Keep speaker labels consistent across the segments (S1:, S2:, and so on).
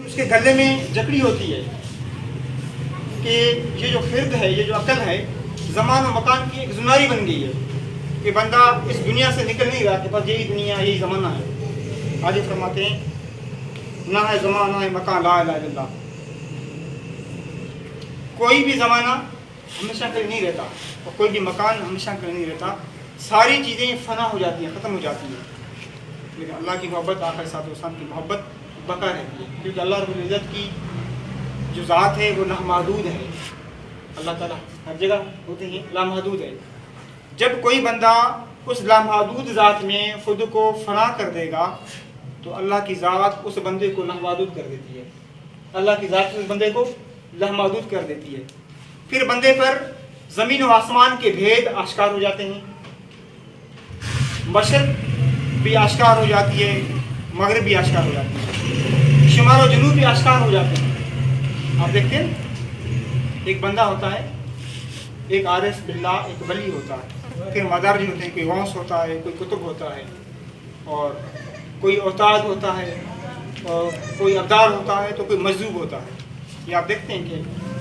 S1: اس کے گلے میں جکڑی ہوتی ہے کہ یہ جو خرد ہے، یہ جو عقل ہے، زمان و مکان کی ایک زناری بن گئی ہے کہ بندہ اس دنیا سے نکل نہیں رہا کہ بس یہی دنیا یہی زمانہ ہے۔ آج فرماتے ہیں نہ ہے زمانہ نہ ہے مکان، لا الہ الا اللہ۔ کوئی بھی زمانہ ہمیشہ کے لیے نہیں رہتا اور کوئی بھی مکان ہمیشہ کے لیے نہیں رہتا، ساری چیزیں فنا ہو جاتی ہیں، ختم ہو جاتی ہیں، لیکن اللہ کی محبت، آخر صاحب وسلم کی محبت بقا رہتی ہے، کیونکہ اللہ رب العزت کی جو ذات ہے وہ لامحدود ہے۔ اللہ تعالیٰ ہر جگہ ہوتے ہیں، لامحدود ہے۔ جب کوئی بندہ اس لامحدود ذات میں خود کو فنا کر دے گا تو اللہ کی ذات اس بندے کو لامحدود کر دیتی ہے، اللہ کی ذات اس بندے کو لامحدود کر دیتی ہے۔ پھر بندے پر زمین و آسمان کے بھید آشکار ہو جاتے ہیں، مشرق بھی آشکار ہو جاتی ہے، مغرب بھی آشکار ہو جاتی ہے، شمال و جنوب بھی آشکار ہو جاتے ہیں۔ آپ دیکھتے ہیں ایک بندہ ہوتا ہے، ایک عارف باللہ، ایک ولی ہوتا ہے، پھر مدارج ہوتے ہیں، کوئی غوث ہوتا ہے، کوئی قطب ہوتا ہے، اور کوئی اوتاد ہوتا ہے، اور کوئی ابدار ہوتا ہے، تو کوئی مجذوب ہوتا ہے۔ یہ آپ دیکھتے ہیں کہ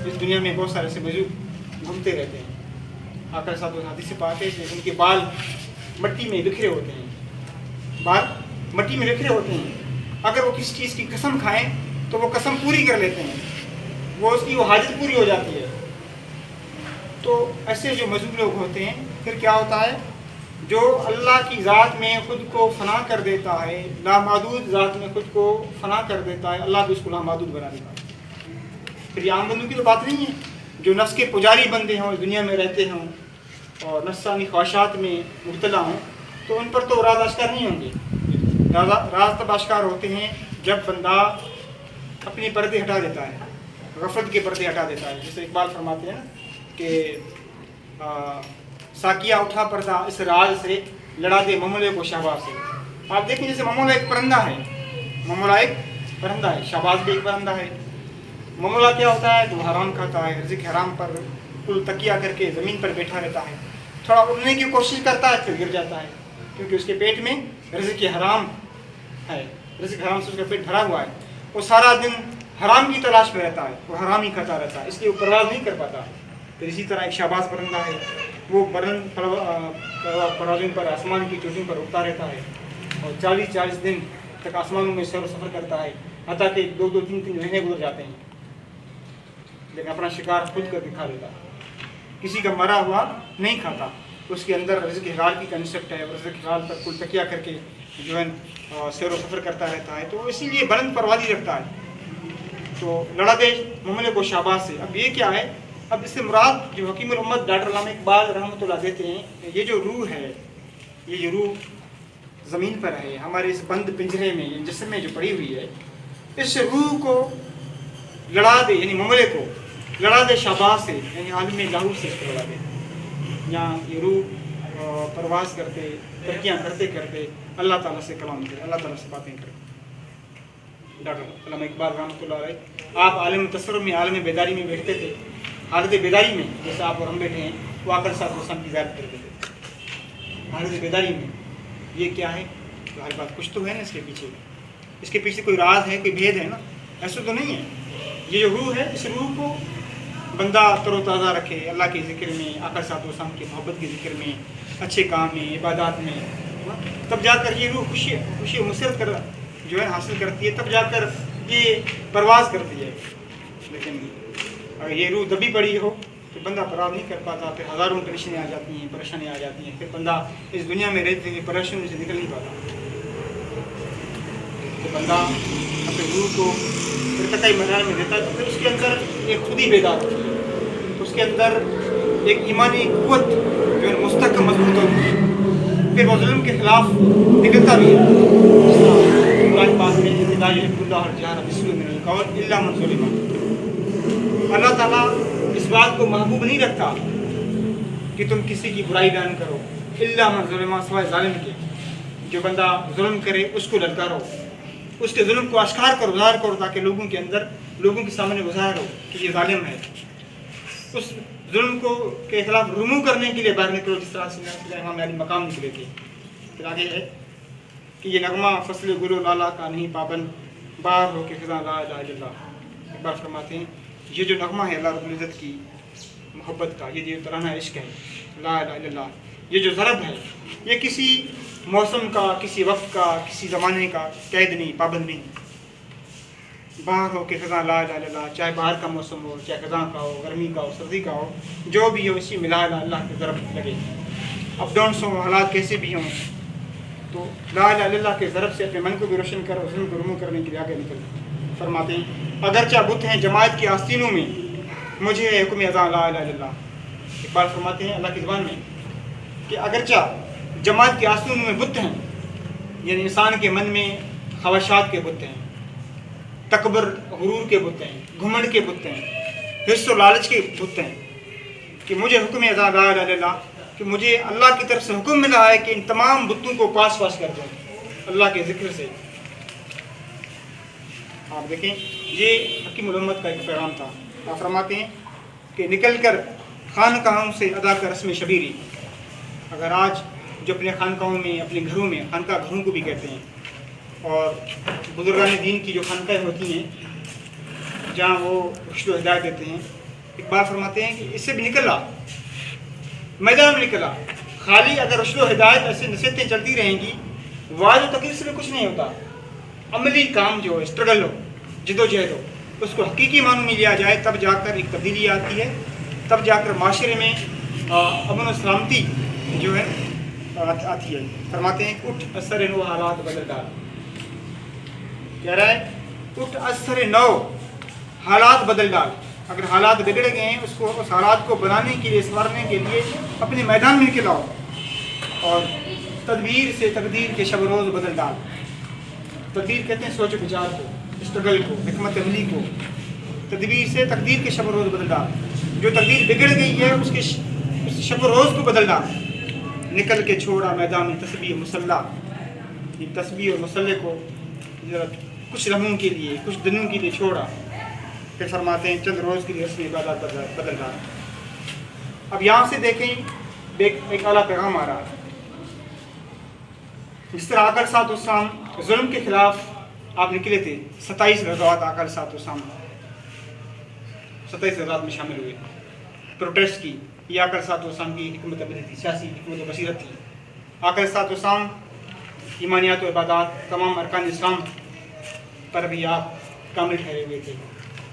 S1: اس دنیا میں بہت سارے ایسے مجذوب گھومتے رہتے ہیں۔ آقا صاحب حدیث سے پاتے ہیں کہ ان کے بال مٹی میں بکھرے ہوتے ہیں، بال مٹی میں بکھرے ہوتے ہیں، اگر وہ کسی چیز کی قسم کھائیں تو وہ قسم پوری کر لیتے ہیں، وہ اس کی وہ حاجت پوری ہو جاتی ہے۔ تو ایسے جو مجذوب لوگ ہوتے ہیں، پھر کیا ہوتا ہے، جو اللہ کی ذات میں خود کو فنا کر دیتا ہے، لامحدود ذات میں خود کو فنا کر دیتا ہے، اللہ بھی اس کو لامحدود بنا دیتا ہے۔ پھر یہ عام بندوں کی تو بات نہیں ہے، جو نفس کے پجاری بندے ہوں، اس دنیا میں رہتے ہوں اور نفسانی خواہشات میں مبتلا ہوں، تو ان پر تو راز اشکار نہیں ہوں گے۔ راز تب اشکار ہوتے ہیں جب بندہ اپنے پردے ہٹا دیتا ہے، غفلت کے پردے ہٹا دیتا ہے۔ جیسے اقبال فرماتے ہیں کہ ساکیہ اٹھا پردہ اس راز سے، لڑا دے مملے کو شہباز سے۔ آپ دیکھیں جیسے مملہ ایک پرندہ ہے، مملہ ایک پرندہ ہے، شہباز بھی ایک پرندہ ہے۔ مملہ کیا ہوتا ہے، جو حرام کھاتا ہے، رزق حرام پر کل تکیہ کر کے زمین پر بیٹھا رہتا ہے، تھوڑا اڑنے کی کوشش کرتا ہے پھر گر جاتا ہے، کیونکہ اس کے پیٹ میں رزق حرام ہے، رزق حرام سے اس کا پیٹ بھرا ہوا ہے، وہ سارا دن حرام کی تلاش میں رہتا ہے، وہ حرام ہی کھاتا رہتا ہے، اس لیے وہ پرواز نہیں کر پاتا۔ پھر اسی طرح ایک شہباز پرندہ ہے، وہ پروازوں پر، آسمان کی چوٹیوں پر اڑتا رہتا ہے اور 40 دن تک آسمانوں میں سیر و سفر کرتا ہے، حتیٰ کہ 2-3 مہینے گزر جاتے ہیں، لیکن اپنا شکار خود کر دکھا دیتا ہے، کسی کا مرا ہوا نہیں کھاتا، اس کے اندر رزق حلال کی کنسیپٹ ہے، رزق حلال پر کل تکیہ کر کے جو ہے سیر و سفر کرتا رہتا ہے، تو اسی لیے بلند پروازی رکھتا ہے۔ تو لڑا دے مملے کو شہباز سے۔ اب یہ کیا ہے، اب اس سے مراد جو حکیم الامت ڈاکٹر علامہ اقبال رحمۃ اللہ دیتے ہیں، یہ جو روح ہے، یہ جو روح زمین پر ہے، ہمارے اس بند پنجرے میں، جسم میں جو پڑی ہوئی ہے، اس روح کو لڑا دے، یعنی مملے کو لڑا دے شہباز سے، یعنی عالم لاہور سے اس کو لڑا دے۔ یہاں یہ روح پرواز کرتے، ترقیاں کرتے کرتے اللہ تعالیٰ سے کلام کرے، اللہ تعالیٰ سے باتیں کرے۔ ڈاکٹر علامہ اقبال رحمۃ اللہ علیہ، آپ عالم تصور میں، عالم بیداری میں بیٹھتے تھے، حالت بیداری میں، جیسے آپ اور ہم بیٹھے ہیں، وہ آکر صاحب وسلم کی زیارت کرتے تھے حالت بیداری میں۔ یہ کیا ہے، ہر بات کچھ تو ہے نا اس کے پیچھے کوئی راز ہے، کوئی بھید ہے نا، ایسا تو نہیں ہے۔ یہ جو روح ہے، اس روح کو بندہ تر و تازہ رکھے اللہ کے ذکر میں، آقا صاحب وسلم کی محبت کے ذکر میں، اچھے کام میں، عبادات میں، تب جا کر یہ روح خوشی مسرت کر جو ہے حاصل کرتی ہے، تب جا کر یہ پرواز کرتی ہے۔ لیکن اگر یہ روح دبی پڑی ہو تو بندہ پرواز نہیں کر پاتا، پھر ہزاروں پریشانیاں آ جاتی ہیں، پریشانیاں آ جاتی ہیں، پھر بندہ اس دنیا میں رہتے ہوئے پریشانیوں سے نکل نہیں پاتا۔ تو بندہ اپنے روح کو ارتقائی مرحلے میں دیتا ہے تو پھر اس کے اندر ایک خودی بیدار ہوتی ہے، اس کے اندر ایک ایمانی قوت جو ہے مستحکم مضبوط ہوتی ہے، پھر وہ ظلم کے خلاف نکلتا بھی ہے۔ قرآن پاک میں لا یحب اللہ الجہر بالسوء من القول الا من ظلم، اللہ تعالیٰ اس بات کو محبوب نہیں رکھتا کہ تم کسی کی برائی بیان کرو، الا من ظلم، سوائے ظالم کے۔ جو بندہ ظلم کرے اس کو للکارو، اس کے ظلم کو اشکار کرو، ظاہر کرو، تاکہ لوگوں کے اندر، لوگوں کے سامنے وہ ظاہر ہو کہ یہ ظالم ہے۔ اس ظلم کو کے خلاف رمو کرنے کے لیے باہر نکلو، جس طرح سے امام علی مقام نکلے تھے۔ پھر آگے ہے کہ یہ نغمہ فصل گل و لالا کا نہیں پابند، باہر ہو کے خزاں لا الہ الا اللہ۔ ایک بار فرماتے ہیں یہ جو نغمہ ہے اللہ رب العزت کی محبت کا، یہ جو ترانہ عشق ہے لا الہ الا اللہ، یہ جو ضرب ہے یہ کسی موسم کا، کسی وقت کا، کسی زمانے کا قید نہیں، پابند نہیں۔ باہر ہو کہ خزاں لا الہ الا اللہ، چاہے باہر کا موسم ہو، چاہے خزاں کا ہو، گرمی کا ہو، سردی کا ہو، جو بھی ہو اسی میں لا الہ الا اللہ کی ضرب لگے۔ اپ ڈاؤنس ہوں، حالات کیسے بھی ہوں، تو لا الہ الا اللہ کے ضرب سے اپنے من کو بھی روشن کر، ظلم کو رمو کرنے کے لیے آگے نکل۔ فرماتے ہیں اگرچہ بت ہیں جماعت کی آستینوں میں، مجھے ہے حکم اذاں لا الہ الا اللہ۔ اقبال فرماتے ہیں اللہ کی زبان میں کہ اگرچہ جماعت کی آستینوں میں بت ہیں، یعنی انسان کے من میں خواہشات کے بت ہیں، تکبر غرور کے بت ہیں، گھمنڈ کے بت ہیں، حرص و لالچ کے بت ہیں، کہ مجھے حکم اذاں لا الہ الا اللہ، کہ مجھے اللہ کی طرف سے حکم ملا ہے کہ ان تمام بتوں کو پاس کر دوں اللہ کے ذکر سے۔ آپ دیکھیں یہ حکیم الامت کا ایک پیغام تھا۔ آپ فرماتے ہیں کہ نکل کر خانقاہوں سے ادا کر رسم شبیری۔ اگر آج جو اپنے خانقاہوں میں، اپنے گھروں میں، خانقاہ گھروں کو بھی کہتے ہیں، اور بزرگان دین کی جو خانقاہیں ہوتی ہیں جہاں وہ رشد و ہدایت دیتے ہیں، اقبال فرماتے ہیں کہ اس سے بھی نکلا، میدان میں نکلا، خالی اگر رشد و ہدایت ایسے نصیحتیں چلتی رہیں گی، واضح و تقریر سے بھی کچھ نہیں ہوتا۔ عملی کام جو ہے، اسٹرگل ہو، جد و جہد ہو، اس کو حقیقی معنوں میں لیا جائے، تب جا کر ایک تبدیلی آتی ہے، تب جا کر معاشرے میں امن و سلامتی جو ہے آتی ہے۔ فرماتے ہیں اٹھ اثر نو حالات بدل ڈال، کہہ رہا ہے اٹھ اثر نو حالات بدل ڈال۔ اگر حالات بگڑ گئے ہیں، اس حالات کو بنانے کے لیے، سنوارنے کے لیے اپنے میدان میں نکل آؤ، اور تدبیر سے تقدیر کے شب و روز بدل ڈال۔ تدبیر کہتے ہیں سوچ و بچار کو، اسٹرگل کو، حکمت عملی کو۔ تدبیر سے تقدیر کے شب و روز بدل ڈال، جو تقدیر بگڑ گئی ہے اس شب و روز کو بدل ڈال۔ نکل کے چھوڑا میدان تسبیح مسلح، یہ تسبیح اور مسلح کو کچھ لمحوں کے لیے، کچھ دنوں کے لیے چھوڑا۔ پھر فرماتے ہیں چند روز کے لیے رسم عبادات بدل ڈال۔ اب یہاں سے دیکھیں ایک اعلیٰ پیغام آ رہا ہے۔ جس طرح آقا علیہ السلام ظلم کے خلاف آپ نکلے تھے، 27 غزوات آقا علیہ السلام 27 غزوات میں شامل ہوئے، پروٹیسٹ کی۔ یہ آقا علیہ السلام کی حکمت عملی تھی، سیاسی حکمت و بصیرت تھی۔ آقا علیہ السلام ایمانیات و عبادات، تمام ارکان اسلام پر بھی آپ کامل ٹھہرے ہوئے تھے۔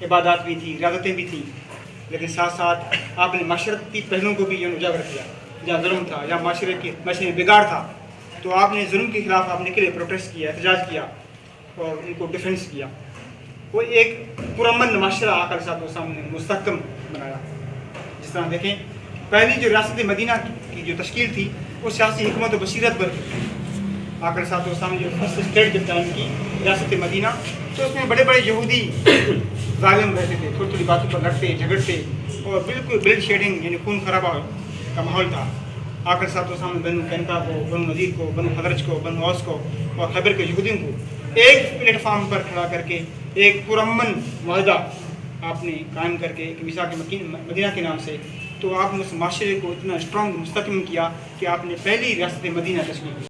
S1: عبادات بھی تھی، ریاضتیں بھی تھیں، لیکن ساتھ ساتھ آپ نے معاشرتی پہلوؤں کو بھی اجاگر کیا۔ جہاں ظلم تھا، جہاں معاشرے میں بگاڑ تھا، تو آپ نے ظلم کے خلاف آپ نکلے، پروٹیسٹ کیا، احتجاج کیا اور ان کو ڈیفینس کیا۔ وہ ایک پرامن معاشرہ آقا علیہ السلام نے مستحکم بنایا۔ جس طرح دیکھیں پہلی جو ریاست مدینہ کی جو تشکیل تھی وہ سیاسی حکمت و بصیرت پر تھی۔ آقا علیہ السلام نے جو فرسٹ اسٹیٹ جب قائم کی ریاست مدینہ، تو اس میں بڑے بڑے یہودی ظالم رہتے تھے، تھوڑی تھوڑی باتوں پر لڑتے جھگڑتے، اور بالکل بلڈ شیڈنگ یعنی خون خرابہ کا ماحول تھا۔ آقا علیہ السلام نے بنو قینقاع کو، بنو نذیر کو، بنو خزرج کو، بنو اوس کو اور خیبر کے یہودیوں کو ایک پلیٹ فارم پر کھڑا کر کے ایک پرامن معاہدہ آپ نے قائم کر کے ایک میثاق مدینہ کے نام سے، تو آپ نے اس معاشرے کو اتنا اسٹرانگ مستحکم کیا کہ آپ نے پہلی ریاست مدینہ تشکیل کی۔